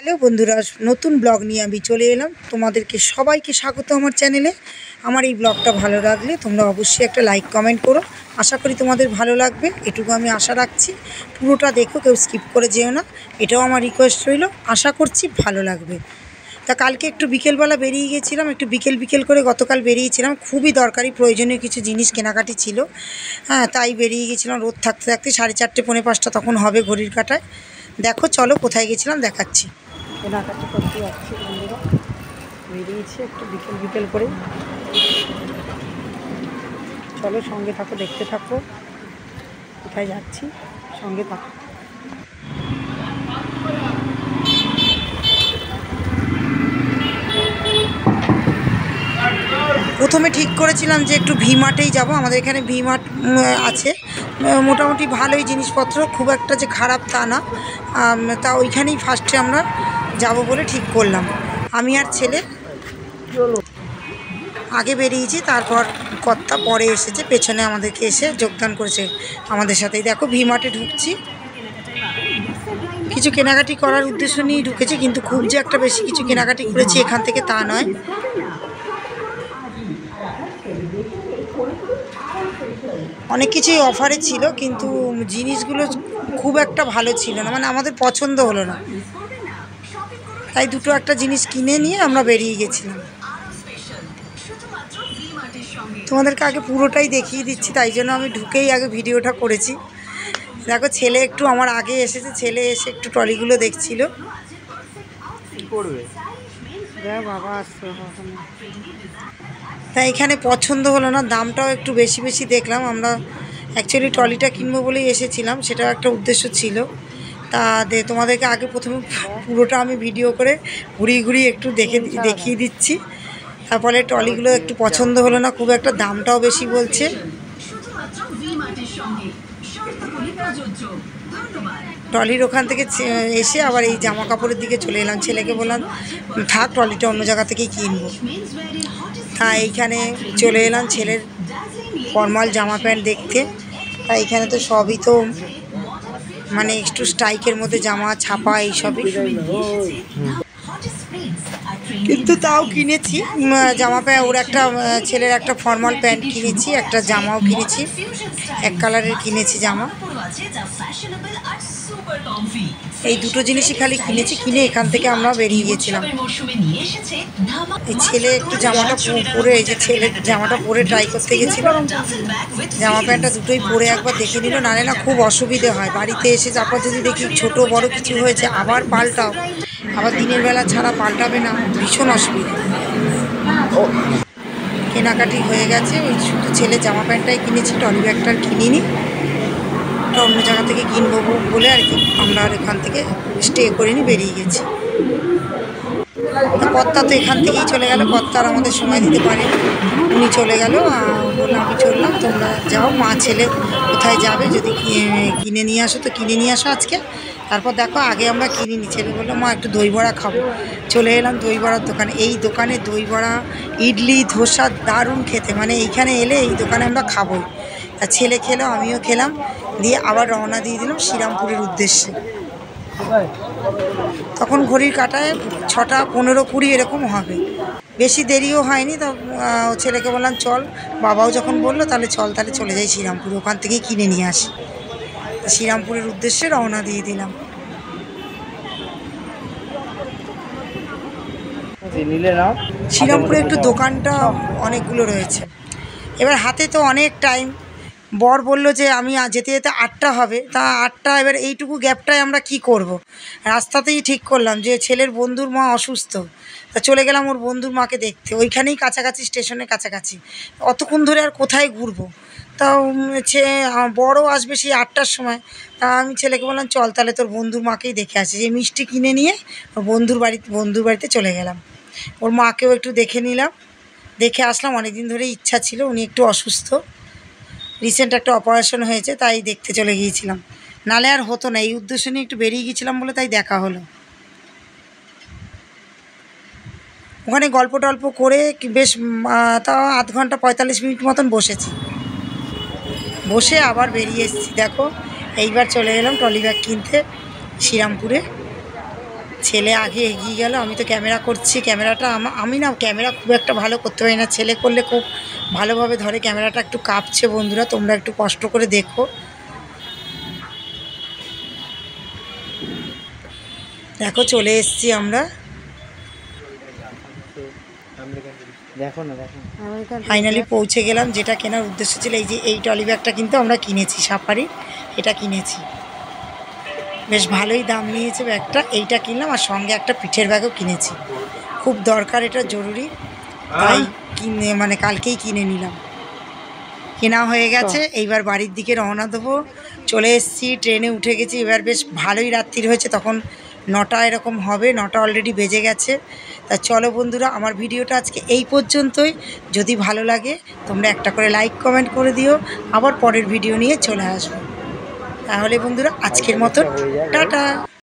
Hello বন্ধুরা, নতুন blog নিয়ে আমি চলে এলাম। তোমাদেরকে সবাইকে স্বাগত আমার চ্যানেলে। আমার এই ব্লগটা ভালো লাগলে তোমরা অবশ্যই একটা লাইক কমেন্ট করো। আশা করি তোমাদের ভালো লাগবে, এটুকু আমি আশা রাখছি। পুরোটা দেখো, কেউ স্কিপ করে যেও না, এটাও আমার রিকোয়েস্ট রইল। আশা করছি ভালো লাগবে। তা কালকে একটু বিকেলবেলা বেরিয়ে গেছিলাম, একটু বিকেল করে গতকাল বেরিয়েছিলাম। খুবই দরকারি প্রয়োজনীয় কিছু জিনিস কেনাকাটি ছিল। হ্যাঁ, তাই বেরিয়ে গেছিলাম। রোদ থাকতে 4:30 পৌনে 5টা তখন হবে ঘড়ির কাঁটায়। দেখো চলো কোথায় গেছিলাম দেখাচ্ছি। কেনাকাটি করতে যাচ্ছি বন্ধুরা, বেরিয়েছি একটু বিকেল করে। চলো সঙ্গে থাকো, দেখতে থাকো কোথায় যাচ্ছি, সঙ্গে থাকো। প্রথমে ঠিক করেছিলাম যে একটু ভি মার্টেই যাবো। আমাদের এখানে ভি মার্ট আছে, মোটামুটি ভালোই জিনিসপত্র, খুব একটা যে খারাপ তা না। তা ওইখানেই ফার্স্টে আমরা যাব বলে ঠিক করলাম। আমি আর ছেলে আগে বেরিয়েছি, তারপর কর্তা পরে এসেছে, পেছনে আমাদেরকে এসে যোগদান করেছে আমাদের সাথেই। দেখো ভি মার্টে ঢুকছি, কিছু কেনাকাটি করার উদ্দেশ্য নিয়েই ঢুকেছি, কিন্তু খুব যে একটা বেশি কিছু কেনাকাটি করেছি এখান থেকে তা নয়। অনেক কিছুই অফারে ছিল, কিন্তু জিনিসগুলো খুব একটা ভালো ছিল না, মানে আমাদের পছন্দ হলো না। তাই দুটো একটা জিনিস কিনে নিয়ে আমরা বেরিয়ে গেছিলাম। তোমাদেরকে আগে পুরোটাই দেখিয়ে দিচ্ছি, তাই জন্য আমি ঢুকেই আগে ভিডিওটা করেছি। দেখো ছেলে একটু আমার আগে এসেছে, ছেলে এসে একটু ট্রলিগুলো দেখছিল। বাবা আসছে, তাই এখানে পছন্দ হলো না, দামটাও একটু বেশি দেখলাম। আমরা অ্যাকচুয়ালি ট্রলিটা কিনবো বলেই এসেছিলাম, সেটাও একটা উদ্দেশ্য ছিল। তা তোমাদেরকে আগে প্রথমে পুরোটা আমি ভিডিও করে ঘুরিয়ে একটু দেখিয়ে দিচ্ছি। তারপরে ট্রলিগুলো একটু পছন্দ হলো না খুব একটা, দামটাও বেশি বলছে। ট্রলির ওখান থেকে এসে আবার এই জামা কাপড়ের দিকে চলে এলাম। ছেলেকে বললাম থাক, ট্রলিটা অন্য জায়গা থেকেই কিনবো। তাই এইখানে চলে এলাম ছেলের ফর্মাল জামা প্যান্ট দেখতে। তাই এখানে তো সবই তো মানে একটু স্ট্রাইকের মধ্যে জামা ছাপা এইসবই, কিন্তু তাও কিনেছি জামা প্যান্ট। ওর একটা ছেলের একটা ফর্মাল প্যান্ট কিনেছি, একটা জামাও কিনেছি, এক কালারের কিনেছি জামা। এই দুটো জিনিসই খালি কিনেছি, কিনে এখান থেকে আমরা বেরিয়ে গেছিলাম। এই ছেলে একটু জামাটা পরে, এই যে ছেলের জামাটা পরে ট্রাই করতে গেছিল, জামা প্যান্টটা দুটোই পরে একবার দেখে নিল, নালে না খুব অসুবিধে হয় বাড়িতে এসে। তারপর যদি দেখি ছোট বড় কিছু হয়েছে আবার পাল্টাও, আবার দিনের বেলা ছাড়া পাল্টাবে না, ভীষণ অসুবিধা। কেনাকাটি হয়ে গেছে, ওই শুধু ছেলে জামা প্যান্টটাই কিনেছি, ট্রলি ব্যাগটা কিনিনি। ওটা অন্য জায়গা থেকে কিনবো বলে আর কি আমরা আর এখান থেকে স্টে করিনি, বেরিয়ে গেছি। কর্তা তো এখান থেকেই চলে গেল, কর্তা আর আমাদের সময় দিতে পারে, উনি চলে গেল। বললাম আমি চললাম, তোমরা যাও, মা ছেলে কোথায় যাবে, যদি কিনে নিয়ে আসো তো কিনে নিয়ে আসো আজকে। তারপর দেখো আগে আমরা কিনিনি, ছেলে বললো মা একটু দই বড়া খাবো। চলে এলাম দই বড়ার দোকানে। এই দোকানে দই বড়া, ইডলি, ধোসা দারুণ খেতে, মানে এইখানে এলে এই দোকানে আমরা খাবোই। তা ছেলে খেলো, আমিও খেলাম, দিয়ে আবার রওনা দিয়ে দিলাম শ্রীরামপুরের উদ্দেশ্যে। তখন ঘড়ির কাঁটায় 6টা 15-20 এরকম হবে, বেশি দেরিও হয়নি। তো ছেলেকে বললাম চল, বাবাও যখন বললো তাহলে চল, তাহলে চলে যাই শ্রীরামপুর, ওখান থেকেই কিনে নিয়ে আসি। শ্রীরামপুরের উদ্দেশ্যে রওনা দিয়ে দিলাম। শ্রীরামপুরে একটু দোকানটা অনেকগুলো রয়েছে, এবার হাতে তো অনেক টাইম। বর বলল যে আমি যেতে 8টা হবে, তা 8টা, এবার এইটুকু গ্যাপটায় আমরা কি করব। রাস্তাতেই ঠিক করলাম যে ছেলের বন্ধুর মা অসুস্থ, তা চলে গেলাম ওর বন্ধুর মাকে দেখতে, ওইখানেই কাছাকাছি, স্টেশনের কাছাকাছি। অতক্ষণ ধরে আর কোথায় ঘুরবো, তাও বড়ও আসবে সেই 8টার সময়। তা আমি ছেলেকে বললাম চল তাহলে তোর বন্ধুর মাকেই দেখে আসি, যে মিষ্টি কিনে নিয়ে বন্ধুর বাড়িতে চলে গেলাম। ওর মাকেও একটু দেখে নিলাম, দেখে আসলাম। অনেক দিন ধরে ইচ্ছা ছিল, উনি একটু অসুস্থ, রিসেন্ট একটা অপারেশন হয়েছে, তাই দেখতে চলে গিয়েছিলাম, নালে আর হতো না। এই উদ্দেশ্য নিয়ে একটু বেরিয়ে গিয়েছিলাম বলে তাই দেখা হলো। ওখানে গল্প টল্প করে বেশ তাও আধ ঘন্টা 45 মিনিট মতন বসেছি, বসে আবার বেরিয়ে এসেছি। দেখো এইবার চলে গেলাম ট্রলি ব্যাগ কিনতে শ্রীরামপুরে। ছেলে আগে এগিয়ে গেল, আমি তো ক্যামেরা করছি। ক্যামেরাটা আমি না ক্যামেরা খুব একটা ভালো করতে পারি না, ছেলে করলে খুব ভালোভাবে ধরে। ক্যামেরাটা একটু কাঁপছে বন্ধুরা, তোমরা একটু কষ্ট করে দেখো। দেখো চলে এসেছি আমরা, দেখো না দেখো ফাইনালি পৌঁছে গেলাম। যেটা কেনার উদ্দেশ্য ছিল, এই যে এই টলি ব্যাগটা কিন্তু আমরা কিনেছি সাফারি, এটা কিনেছি, বেশ ভালোই দাম নিয়েছে ব্যাগটা। এইটা কিনলাম, আর সঙ্গে একটা পিঠের ব্যাগও কিনেছি, খুব দরকার, এটা জরুরি, তাই কিনে মানে কালকেই কিনে নিলাম। কেনা হয়ে গেছে, এইবার বাড়ির দিকে রওনা দেবো। চলে এসেছি, ট্রেনে উঠে গেছি। এবার বেশ ভালোই রাত্রির হয়েছে, তখন 9টা এরকম হবে, 9টা অলরেডি বেজে গেছে। তা চলো বন্ধুরা, আমার ভিডিওটা আজকে এই পর্যন্তই। যদি ভালো লাগে তোমরা একটা করে লাইক কমেন্ট করে দিও, আবার পরের ভিডিও নিয়ে চলে আসবো। তাহলে বন্ধুরা আজকের মতন টাটা।